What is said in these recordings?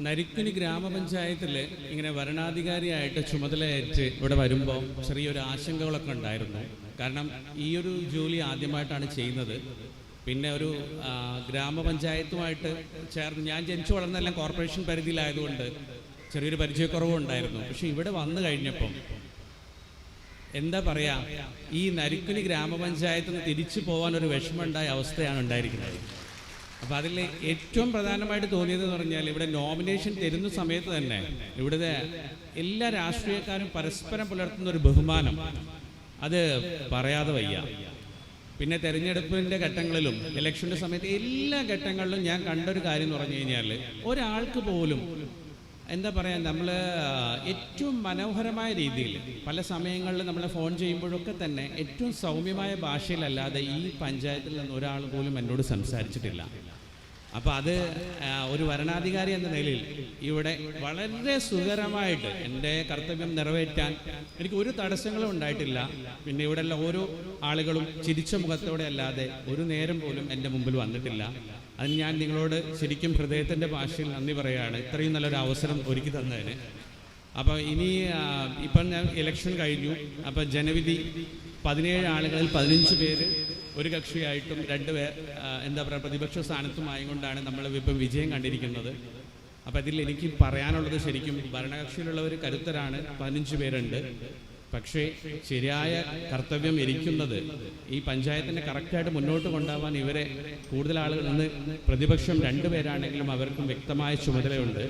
നരിക്കുനി ഗ്രാമപഞ്ചായത്തിൽ ഇങ്ങനെ വരണാധികാരിയായിട്ട് ചുമതലയേറ്റ് ഇവിടെ വരുമ്പോൾ ചെറിയൊരു ആശങ്കകളൊക്കെ ഉണ്ടായിരുന്നു. കാരണം ഈ ഒരു ജോലി ആദ്യമായിട്ടാണ് ചെയ്യുന്നത്. പിന്നെ ഒരു ഗ്രാമപഞ്ചായത്തുമായിട്ട് ചേർന്ന് ഞാൻ ജനിച്ചു വളർന്നെല്ലാം കോർപ്പറേഷൻ പരിധിയിലായതുകൊണ്ട് ചെറിയൊരു പരിചയക്കുറവും ഉണ്ടായിരുന്നു. പക്ഷെ ഇവിടെ വന്നു കഴിഞ്ഞപ്പം എന്താ പറയുക, ഈ നരിക്കുനി ഗ്രാമപഞ്ചായത്തിൽ നിന്ന് തിരിച്ചു പോകാൻ ഒരു വിഷമമുണ്ടായ അവസ്ഥയാണ് ഉണ്ടായിരിക്കുന്നത്. അപ്പോൾ അതിൽ ഏറ്റവും പ്രധാനമായിട്ട് തോന്നിയതെന്ന് പറഞ്ഞാൽ ഇവിടെ നോമിനേഷൻ തരുന്ന സമയത്ത് തന്നെ ഇവിടുത്തെ എല്ലാ രാഷ്ട്രീയക്കാരും പരസ്പരം പുലർത്തുന്ന ഒരു ബഹുമാനം അത് പറയാതെ വയ്യ. പിന്നെ തെരഞ്ഞെടുപ്പിൻ്റെ ഘട്ടങ്ങളിലും ഇലക്ഷൻ്റെ സമയത്ത് എല്ലാ ഘട്ടങ്ങളിലും ഞാൻ കണ്ടൊരു കാര്യം എന്ന് പറഞ്ഞു കഴിഞ്ഞാൽ ഒരാൾക്ക് പോലും എന്താ പറയുക, നമ്മൾ ഏറ്റവും മനോഹരമായ രീതിയിൽ പല സമയങ്ങളിൽ നമ്മൾ ഫോൺ ചെയ്യുമ്പോഴൊക്കെ തന്നെ ഏറ്റവും സൗമ്യമായ ഭാഷയിലല്ലാതെ ഈ പഞ്ചായത്തിൽ നിന്ന് ഒരാൾ പോലും എന്നോട് സംസാരിച്ചിട്ടില്ല. അപ്പോൾ അത് ഒരു വരണാധികാരി എന്ന നിലയിൽ ഇവിടെ വളരെ സുഖകരമായിട്ട് എൻ്റെ കർത്തവ്യം നിറവേറ്റാൻ എനിക്ക് ഒരു തടസ്സങ്ങളും ഉണ്ടായിട്ടില്ല. പിന്നെ ഇവിടെയുള്ള ഓരോ ആളുകളും ചിരിച്ച മുഖത്തോടെ അല്ലാതെ ഒരു നേരം പോലും എൻ്റെ മുമ്പിൽ വന്നിട്ടില്ല. അതിന് ഞാൻ നിങ്ങളോട് ശരിക്കും ഹൃദയത്തിൻ്റെ ഭാഷയിൽ നന്ദി പറയുകയാണ്, ഇത്രയും നല്ലൊരു അവസരം ഒരുക്കി തന്നതിന്. അപ്പോൾ ഇനി ഇപ്പം ഞാൻ ഇലക്ഷൻ കഴിഞ്ഞു. അപ്പോൾ ജനവിധി 17 ആളുകളിൽ 15 പേര് ഒരു കക്ഷിയായിട്ടും 2 പേർ എന്താ പറയുക പ്രതിപക്ഷ സ്ഥാനത്തുമായി കൊണ്ടാണ് നമ്മൾ ഇപ്പം വിജയം കണ്ടിരിക്കുന്നത്. അപ്പോൾ ഇതിൽ എനിക്ക് പറയാനുള്ളത്, ശരിക്കും ഭരണകക്ഷിയിലുള്ളവർ കരുത്തരാണ്, 15 പേരുണ്ട്. പക്ഷേ ശരിയായ കർത്തവ്യം ഇരിക്കുന്നത് ഈ പഞ്ചായത്തിനെ കറക്റ്റായിട്ട് മുന്നോട്ട് കൊണ്ടുപോകാൻ ഇവരെ കൂടുതൽ ആളുകൾ ഇന്ന് പ്രതിപക്ഷം 2 പേരാണെങ്കിലും അവർക്കും വ്യക്തമായ ചുമതലയുണ്ട്.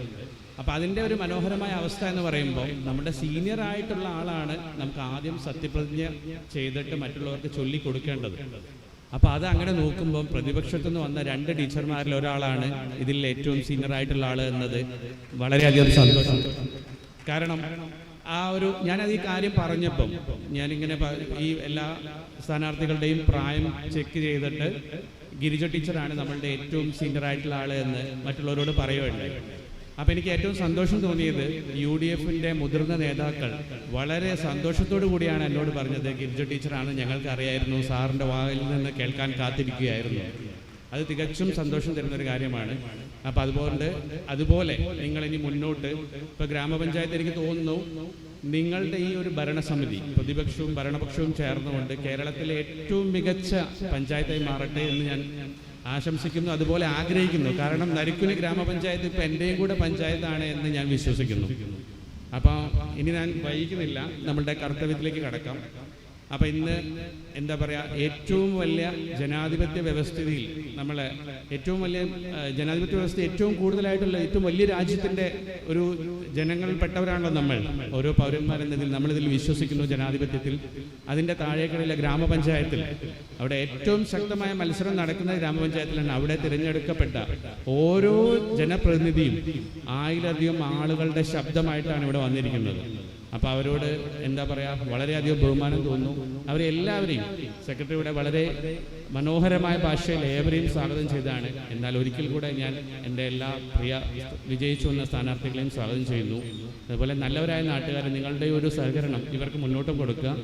അപ്പോൾ അതിൻ്റെ ഒരു മനോഹരമായ അവസ്ഥ എന്ന് പറയുമ്പോൾ നമ്മുടെ സീനിയർ ആയിട്ടുള്ള ആളാണ് നമുക്ക് ആദ്യം സത്യപ്രതിജ്ഞ ചെയ്തിട്ട് മറ്റുള്ളവർക്ക് ചൊല്ലിക്കൊടുക്കേണ്ടത്. അപ്പോൾ അത് അങ്ങനെ നോക്കുമ്പം പ്രതിപക്ഷത്തു നിന്ന് വന്ന 2 ടീച്ചർമാരിൽ ഒരാളാണ് ഇതിൽ ഏറ്റവും സീനിയർ ആയിട്ടുള്ള ആൾ എന്നത് വളരെയധികം സന്തോഷം. കാരണം ഞാനത് ഈ കാര്യം പറഞ്ഞപ്പം ഞാനിങ്ങനെ ഈ എല്ലാ സ്ഥാനാർത്ഥികളുടെയും പ്രായം ചെക്ക് ചെയ്തിട്ട് ഗിരിജ ടീച്ചറാണ് നമ്മളുടെ ഏറ്റവും സീനിയർ ആയിട്ടുള്ള ആൾ എന്ന് മറ്റുള്ളവരോട് പറയുകയുണ്ടായി. അപ്പോൾ എനിക്ക് ഏറ്റവും സന്തോഷം തോന്നിയത് UDFൻ്റെ മുതിർന്ന നേതാക്കൾ വളരെ സന്തോഷത്തോടു കൂടിയാണ് എന്നോട് പറഞ്ഞത്, ഗിരിജ ടീച്ചറാണ്, ഞങ്ങൾക്ക് അറിയായിരുന്നു, സാറിൻ്റെ വായിൽ നിന്ന് കേൾക്കാൻ കാത്തിരിക്കുകയായിരുന്നു. അത് തികച്ചും സന്തോഷം തരുന്നൊരു കാര്യമാണ്. അപ്പോൾ അതുപോലെ നിങ്ങളിനി മുന്നോട്ട് ഇപ്പോൾ ഗ്രാമപഞ്ചായത്ത് എനിക്ക് തോന്നുന്നു നിങ്ങളുടെ ഈ ഒരു ഭരണസമിതി പ്രതിപക്ഷവും ഭരണപക്ഷവും ചേർന്നുകൊണ്ട് കേരളത്തിലെ ഏറ്റവും മികച്ച പഞ്ചായത്തായി മാറട്ടെ എന്ന് ഞാൻ ആശംസിക്കുന്നു, അതുപോലെ ആഗ്രഹിക്കുന്നു. കാരണം നരിക്കുനി ഗ്രാമപഞ്ചായത്ത് ഇപ്പോൾ എൻ്റെയും കൂടെ പഞ്ചായത്താണ് എന്ന് ഞാൻ വിശ്വസിക്കുന്നു. അപ്പോൾ ഇനി ഞാൻ വൈകുന്നില്ല, നമ്മളുടെ കർത്തവ്യത്തിലേക്ക് കടക്കാം. അപ്പോൾ ഇന്ന് എന്താ പറയുക, ഏറ്റവും വലിയ ജനാധിപത്യ വ്യവസ്ഥയിൽ ഏറ്റവും വലിയ ജനാധിപത്യ വ്യവസ്ഥ ഏറ്റവും കൂടുതലായിട്ടുള്ള ഏറ്റവും വലിയ രാജ്യത്തിൻ്റെ ഒരു ജനങ്ങളിൽപ്പെട്ടവരാണല്ലോ നമ്മൾ, ഓരോ പൗരന്മാരെന്നതിൽ നമ്മളിതിൽ വിശ്വസിക്കുന്നു ജനാധിപത്യത്തിൽ. അതിൻ്റെ താഴേക്കടയിലെ ഗ്രാമപഞ്ചായത്തിൽ അവിടെ ഏറ്റവും ശക്തമായ മത്സരം നടക്കുന്ന ഗ്രാമപഞ്ചായത്തിലാണ്. അവിടെ തിരഞ്ഞെടുക്കപ്പെട്ട ഓരോ ജനപ്രതിനിധിയും 1000-ലധികം ആളുകളുടെ ശബ്ദമായിട്ടാണ് ഇവിടെ വന്നിരിക്കുന്നത്. അപ്പോൾ അവരോട് എന്താ പറയുക, വളരെയധികം ബഹുമാനം തോന്നുന്നു. അവരെല്ലാവരെയും സെക്രട്ടറിയുടെ വളരെ മനോഹരമായ ഭാഷയിൽ ഏവരെയും സ്വാഗതം ചെയ്താണ്. എന്നാൽ ഒരിക്കൽ കൂടെ ഞാൻ എൻ്റെ എല്ലാ പ്രിയ വിജയിച്ചു വന്ന സ്ഥാനാർത്ഥികളെയും സ്വാഗതം ചെയ്യുന്നു. അതുപോലെ നല്ലവരായ നാട്ടുകാരെ നിങ്ങളുടെ ഒരു സഹകരണം ഇവർക്ക് മുന്നോട്ടും കൊടുക്കുക.